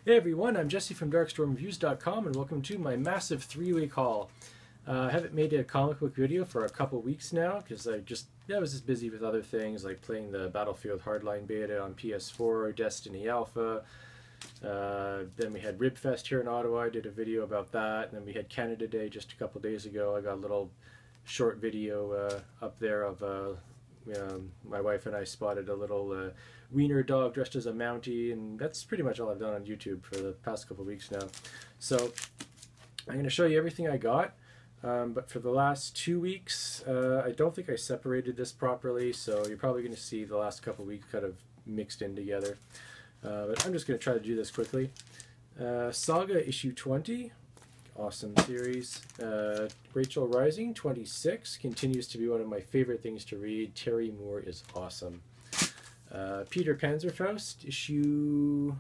Hey everyone, I'm Jesse from DarkstormReviews.com and welcome to my massive 3-week haul. I haven't made a comic book video for a couple weeks now because I was just busy with other things like playing the Battlefield Hardline beta on PS4, Destiny Alpha. Then we had Ribfest here in Ottawa. I did a video about that. And then we had Canada Day just a couple days ago. I got a little short video up there of my wife and I spotted a little wiener dog dressed as a Mountie, and that's pretty much all I've done on YouTube for the past couple of weeks now. So I'm going to show you everything I got, but for the last 2 weeks, I don't think I separated this properly, so you're probably going to see the last couple of weeks kind of mixed in together. But I'm just going to try to do this quickly. Saga issue 20. Awesome series. Rachel Rising 26 continues to be one of my favorite things to read. Terry Moore is awesome. Peter Panzerfaust issue,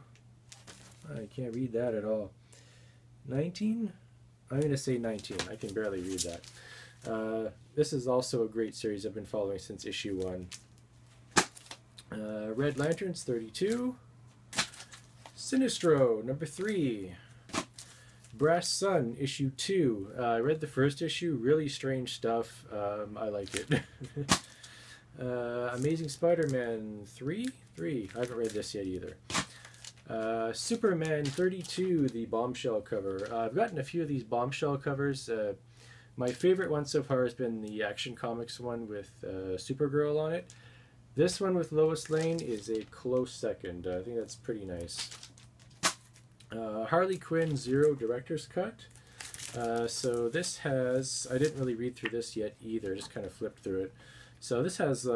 I can't read that at all. 19? I'm going to say 19. I can barely read that. This is also a great series I've been following since issue 1. Red Lanterns 32. Sinestro number 3. Brass Sun issue 2. I read the first issue, really strange stuff. I like it. Amazing Spider-Man 3? I haven't read this yet either. Superman 32, the bombshell cover. I've gotten a few of these bombshell covers. My favorite one so far has been the Action Comics one with Supergirl on it. This one with Lois Lane is a close second. I think that's pretty nice. Harley Quinn Zero Director's Cut. So this has, I didn't really read through this yet either, just kind of flipped through it. So this has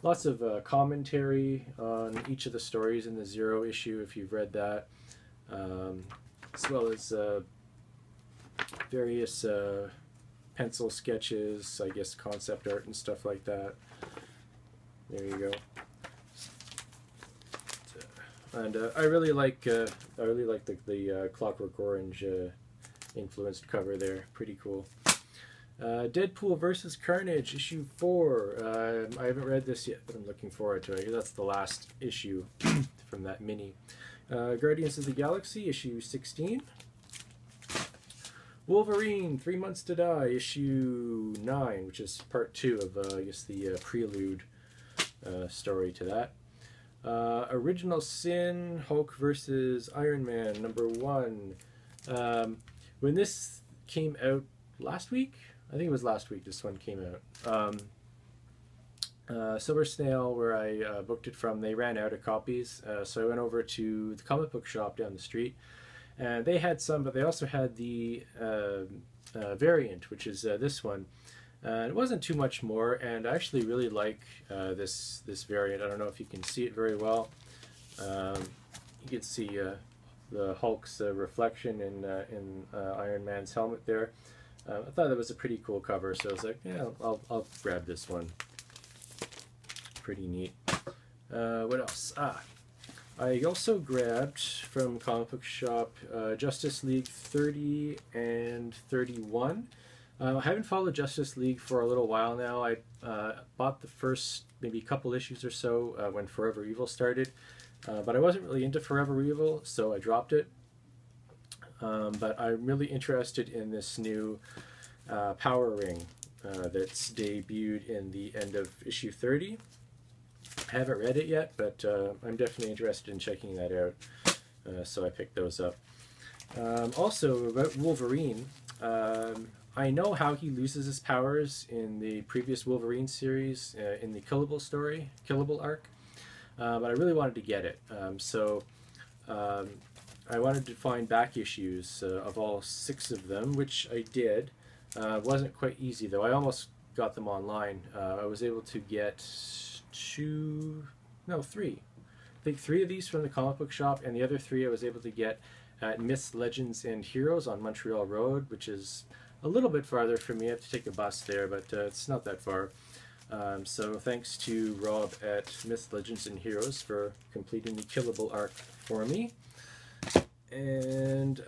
lots of commentary on each of the stories in the Zero issue, if you've read that, as well as various pencil sketches, I guess concept art and stuff like that. There you go. And I really like the Clockwork Orange influenced cover there. Pretty cool. Deadpool vs. Carnage issue 4. I haven't read this yet, but I'm looking forward to it. That's the last issue from that mini. Guardians of the Galaxy issue 16. Wolverine 3 Months to Die issue 9, which is part 2 of I guess the prelude story to that. Original Sin Hulk vs. Iron Man number 1. When this came out last week, I think it was last week this one came out. Silver Snail, where I booked it from, they ran out of copies, so I went over to the comic book shop down the street, and they had some, but they also had the variant, which is this one. It wasn't too much more, and I actually really like this variant. I don't know if you can see it very well. You can see the Hulk's reflection in Iron Man's helmet there. I thought that was a pretty cool cover, so I was like, yeah, I'll grab this one. Pretty neat. What else? I also grabbed from Comic Book Shop Justice League 30 and 31. I haven't followed Justice League for a little while now. I bought the first maybe couple issues or so when Forever Evil started, but I wasn't really into Forever Evil, so I dropped it. But I'm really interested in this new Power Ring that's debuted in the end of issue 30. I haven't read it yet, but I'm definitely interested in checking that out, so I picked those up. Also, about Wolverine, I know how he loses his powers in the previous Wolverine series, in the Killable arc, but I really wanted to get it. I wanted to find back issues of all 6 of them, which I did. Wasn't quite easy though. I almost got them online. I was able to get 3. I think 3 of these from the comic book shop, and the other 3 I was able to get at Myths, Legends, and Heroes on Montreal Road, which is a little bit farther for me. I have to take a bus there, but it's not that far. So thanks to Rob at Myths, Legends, and Heroes for completing the Killable arc for me. And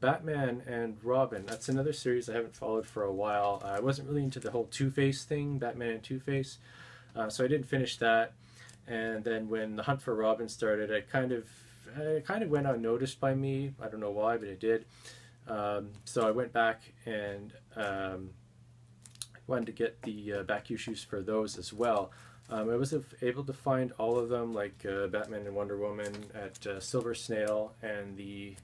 Batman and Robin. That's another series I haven't followed for a while. I wasn't really into the whole Two-Face thing, Batman and Two-Face, so I didn't finish that. And then when the Hunt for Robin started, it kind of went unnoticed by me. I don't know why, but it did. So I went back and wanted to get the back issues for those as well. I was able to find all of them, like Batman and Wonder Woman, at Silver Snail, and the...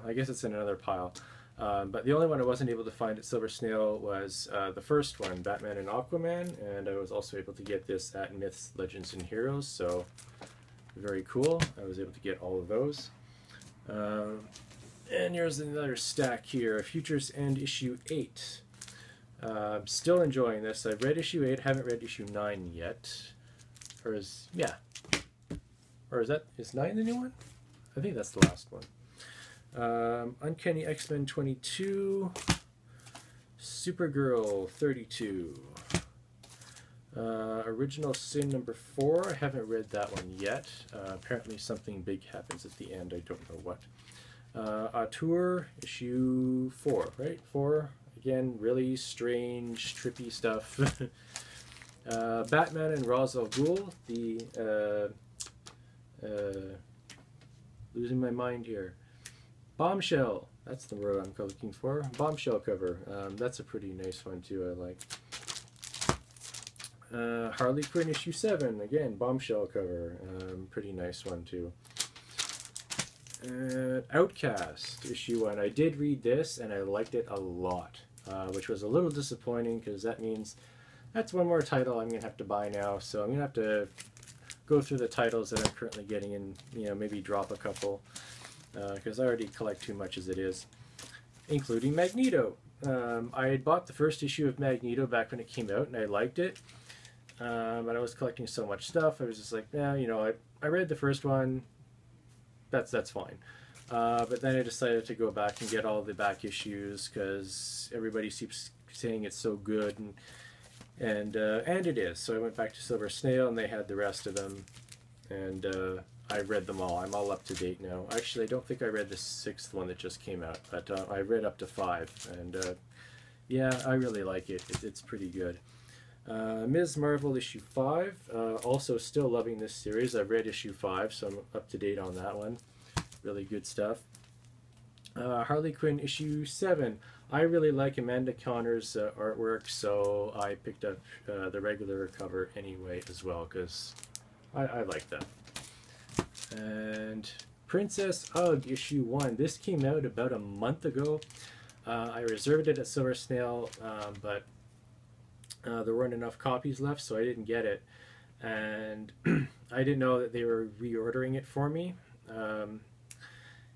I guess it's in another pile. But the only one I wasn't able to find at Silver Snail was the first one, Batman and Aquaman, and I was also able to get this at Myths, Legends, and Heroes, so very cool. I was able to get all of those. And here's another stack here, Futures End issue 8. Still enjoying this. I've read issue 8, haven't read issue 9 yet. Or is 9 the new one? I think that's the last one. Uncanny X-Men 22, Supergirl 32, Original Sin number 4, I haven't read that one yet. Apparently something big happens at the end, I don't know what. Auteur issue 4, right? 4, again, really strange, trippy stuff. Batman and Ra's al Ghul, the, losing my mind here. Bombshell, that's the word I'm looking for. Bombshell cover. That's a pretty nice one too, I like. Harley Quinn issue 7, again, Bombshell cover. Pretty nice one too. Outcast issue 1. I did read this and I liked it a lot, which was a little disappointing because that means that's one more title I'm going to have to buy now. So I'm going to have to go through the titles that I'm currently getting and, maybe drop a couple. Because I already collect too much as it is, including Magneto. I had bought the first issue of Magneto back when it came out, and I liked it. But I was collecting so much stuff, I was just like, I read the first one, that's fine. But then I decided to go back and get all the back issues, because everybody keeps saying it's so good, and it is. So I went back to Silver Snail, and they had the rest of them, and I read them all. I'm all up to date now. Actually, I don't think I read the 6th one that just came out, but I read up to 5, and yeah, I really like it. It's pretty good. Ms. Marvel issue 5, also still loving this series. I've read issue 5, so I'm up to date on that one. Really good stuff. Harley Quinn issue 7. I really like Amanda Conner's artwork, so I picked up the regular cover anyway as well, because I like that. And Princess Ugg issue 1. This came out about a month ago. I reserved it at Silver Snail, but there weren't enough copies left, so I didn't get it. And I didn't know that they were reordering it for me.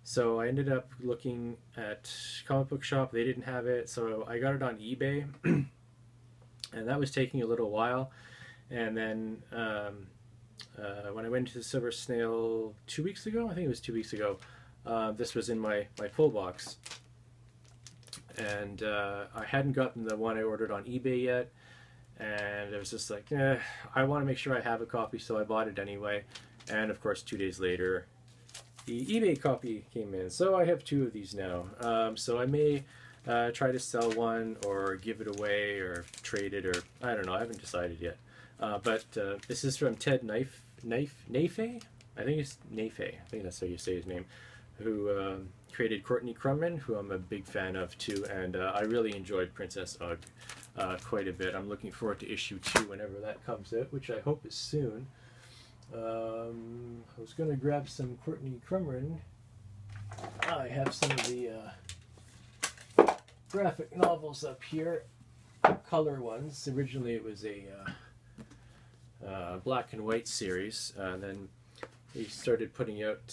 So I ended up looking at Comic Book Shop. They didn't have it, so I got it on eBay. And that was taking a little while. And then when I went to the Silver Snail 2 weeks ago, I think it was 2 weeks ago, this was in my pull box. And I hadn't gotten the one I ordered on eBay yet. And it was just like, I want to make sure I have a copy, so I bought it anyway. And of course, 2 days later, the eBay copy came in. So I have 2 of these now. So I may try to sell one or give it away or trade it, or I don't know. I haven't decided yet. But this is from Ted Nafe. I think it's Nafe. I think that's how you say his name. Who created Courtney Crumrin, who I'm a big fan of too, and I really enjoyed Princess Ugg quite a bit. I'm looking forward to issue 2 whenever that comes out, which I hope is soon. I was going to grab some Courtney Crumrin. I have some of the graphic novels up here, color ones. Originally it was a black and white series, and then he started putting out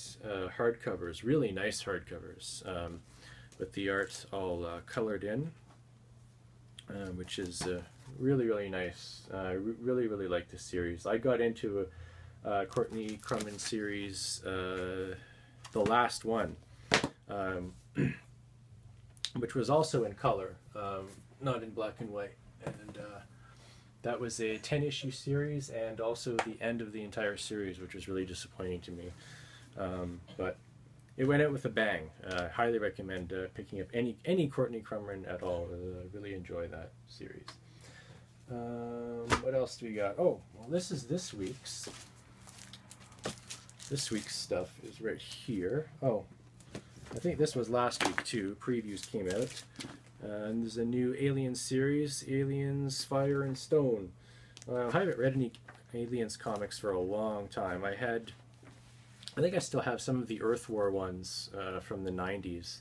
hardcovers, really nice hardcovers, with the art all colored in, which is really, really nice. I really, really like this series. I got into a Courtney Crumrin series, the last one, which was also in color, not in black and white. And that was a 10-issue series, and also the end of the entire series, which was really disappointing to me. But it went out with a bang. Highly recommend picking up any Courtney Crumrin at all. I really enjoy that series. What else do we got? Oh, well, this is this week's. This week's stuff is right here. Oh, I think this was last week too. Previews came out. And there's a new Alien series, Aliens Fire and Stone. I haven't read any Aliens comics for a long time. I think I still have some of the Earth War ones from the 90s.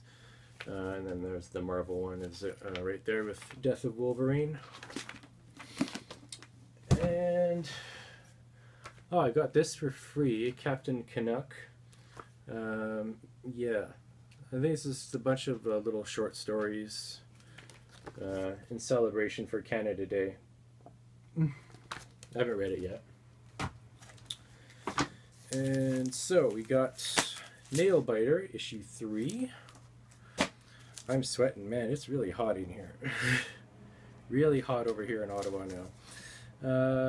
And then there's the Marvel one is right there with Death of Wolverine. And oh, I got this for free, Captain Canuck. Yeah, I think this is a bunch of little short stories in celebration for Canada Day. I haven't read it yet. And so we got Nail Biter, issue 3. I'm sweating, man. It's really hot in here. Really hot over here in Ottawa now.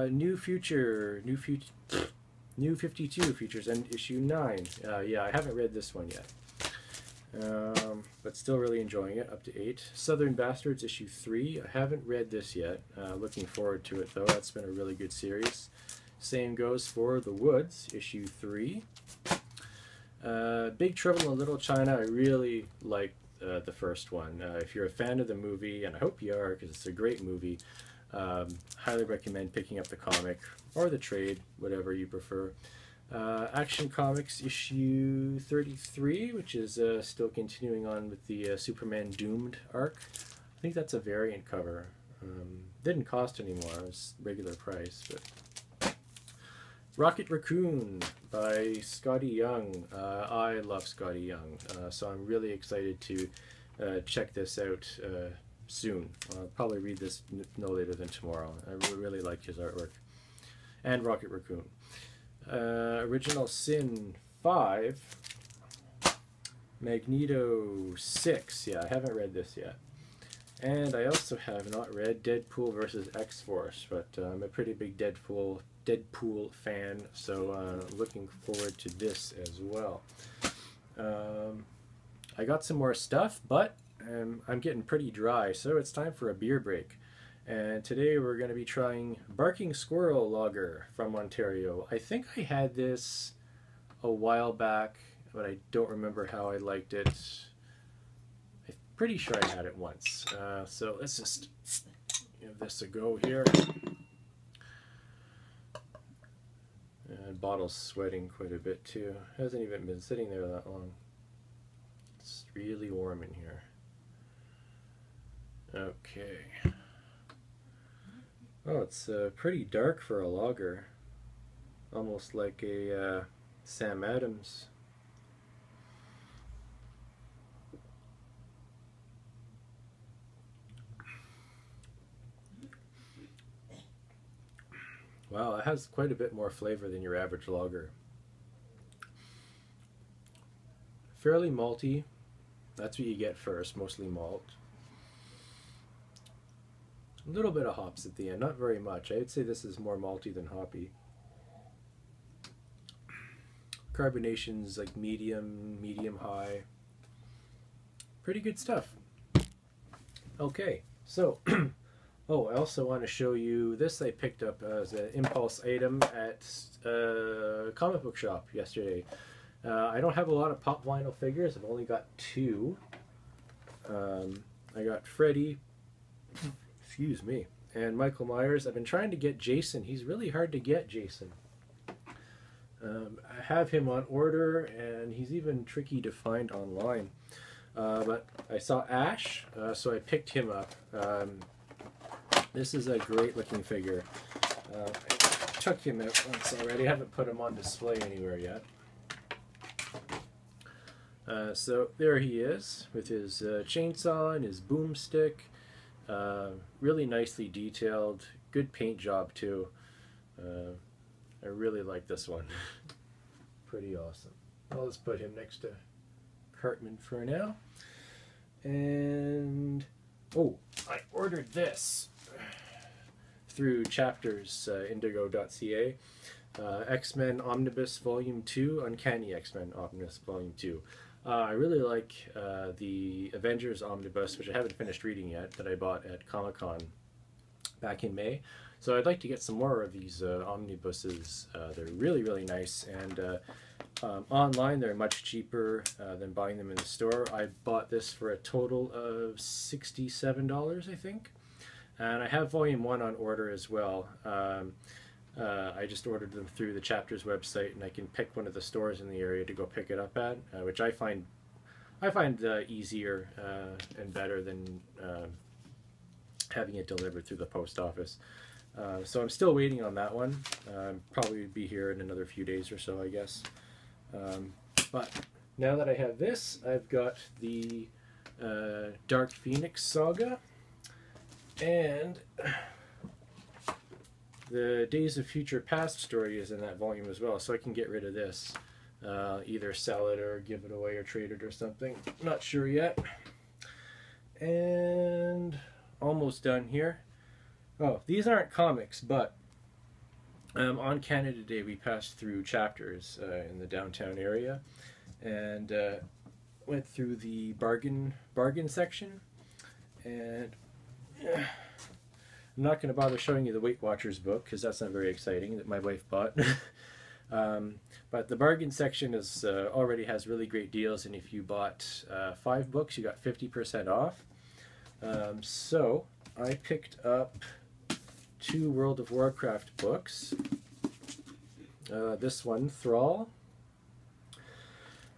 New 52 features and issue 9. Yeah, I haven't read this one yet. But still really enjoying it, up to 8. Southern Bastards, issue 3. I haven't read this yet. Looking forward to it, though. That's been a really good series. Same goes for The Woods, issue 3. Big Trouble in Little China, I really like the first one. If you're a fan of the movie, and I hope you are, because it's a great movie, highly recommend picking up the comic, or the trade, whatever you prefer. Action Comics issue 33, which is still continuing on with the Superman Doomed arc. I think that's a variant cover. Didn't cost any more, it's regular price. But Rocket Raccoon by Scotty Young. I love Scotty Young, so I'm really excited to check this out soon. I'll probably read this no later than tomorrow. I really like his artwork. And Rocket Raccoon. Original Sin 5. Magneto 6. Yeah, I haven't read this yet. And I also have not read Deadpool vs. X-Force, but I'm a pretty big Deadpool fan, so looking forward to this as well. I got some more stuff, but I'm getting pretty dry, so it's time for a beer break. And today we're going to be trying Barking Squirrel Lager from Ontario. I think I had this a while back, but I don't remember how I liked it. I'm pretty sure I had it once. So let's just give this a go here. And bottle's sweating quite a bit too. Hasn't even been sitting there that long. It's really warm in here. Okay. Oh, it's pretty dark for a lager. Almost like a Sam Adams. Wow, it has quite a bit more flavor than your average lager. Fairly malty. That's what you get first, mostly malt. A little bit of hops at the end, not very much. I'd say this is more malty than hoppy. Carbonation's like medium high. Pretty good stuff. Okay, so oh, I also want to show you this. I picked up as an impulse item at a comic book shop yesterday. I don't have a lot of pop vinyl figures. I've only got 2. I got Freddy. Excuse me. And Michael Myers. I've been trying to get Jason. He's really hard to get, Jason. I have him on order, and he's even tricky to find online. But I saw Ash, so I picked him up. This is a great looking figure. I took him out once already. I haven't put him on display anywhere yet. So there he is with his chainsaw and his boomstick. Really nicely detailed, good paint job too. I really like this one. Pretty awesome. I'll just put him next to Cartman for now. And oh, I ordered this through Chapters Indigo.ca. X-Men Omnibus Volume 2, Uncanny X-Men Omnibus Volume 2. I really like the Avengers Omnibus, which I haven't finished reading yet, that I bought at Comic-Con back in May. So I'd like to get some more of these omnibuses. They're really, really nice, and online they're much cheaper than buying them in the store. I bought this for a total of $67, I think. And I have volume 1 on order as well. I just ordered them through the chapter's website, and I can pick one of the stores in the area to go pick it up at, which I find easier and better than having it delivered through the post office. So I'm still waiting on that one. Probably be here in another few days or so, I guess. But now that I have this, I've got the Dark Phoenix Saga and the Days of Future Past story is in that volume as well, so I can get rid of this. Either sell it or give it away or trade it or something. Not sure yet. And almost done here. Oh, these aren't comics, but on Canada Day we passed through chapters in the downtown area, and went through the bargain section, and I'm not going to bother showing you the Weight Watchers book because that's not very exciting, that my wife bought. But the bargain section is already has really great deals, and if you bought 5 books you got 50% off. So I picked up 2 World of Warcraft books. This one, Thrall,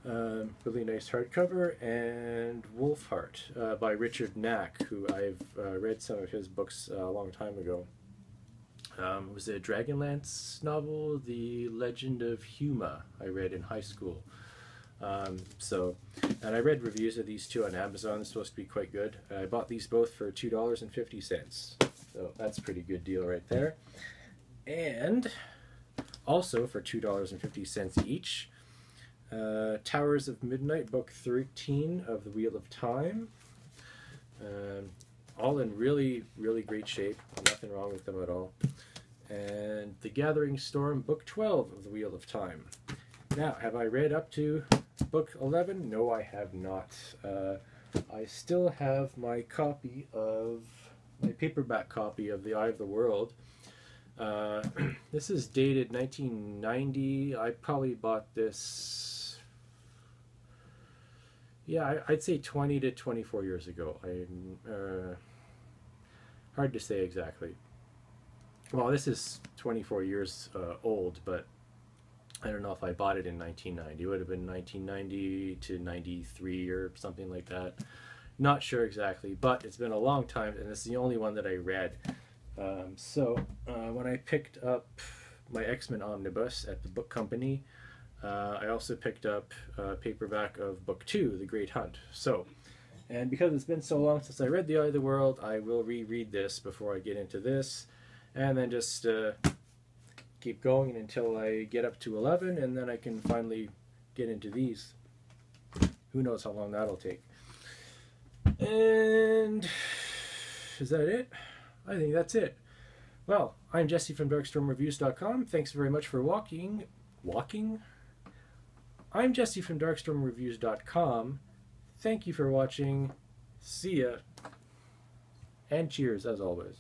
really nice hardcover, and Wolfheart by Richard Knack, who I've read some of his books a long time ago. It was a Dragonlance novel, The Legend of Huma, I read in high school. And I read reviews of these 2 on Amazon. It's supposed to be quite good. I bought these both for $2.50, so that's a pretty good deal right there. And also for $2.50 each, Towers of Midnight, book 13 of the Wheel of Time. All in really, really great shape. Nothing wrong with them at all. And The Gathering Storm, book 12 of the Wheel of Time. Now, have I read up to book 11? No, I have not. I still have my paperback copy of The Eye of the World. This is dated 1990. I probably bought this, yeah, I'd say 20 to 24 years ago. Hard to say exactly. Well, this is 24 years old, but I don't know if I bought it in 1990. It would have been 1990 to 93 or something like that. Not sure exactly, but it's been a long time, and it's the only one that I read. When I picked up my X-Men Omnibus at the book company, I also picked up a paperback of book 2, The Great Hunt. And because it's been so long since I read The Eye of the World, I will reread this before I get into this, and then just keep going until I get up to 11, and then I can finally get into these. Who knows how long that'll take. And is that it? I think that's it. Well, I'm Jesse from DarkstormReviews.com. Thanks very much for walking? I'm Jesse from DarkstormReviews.com. Thank you for watching. See ya. And cheers, as always.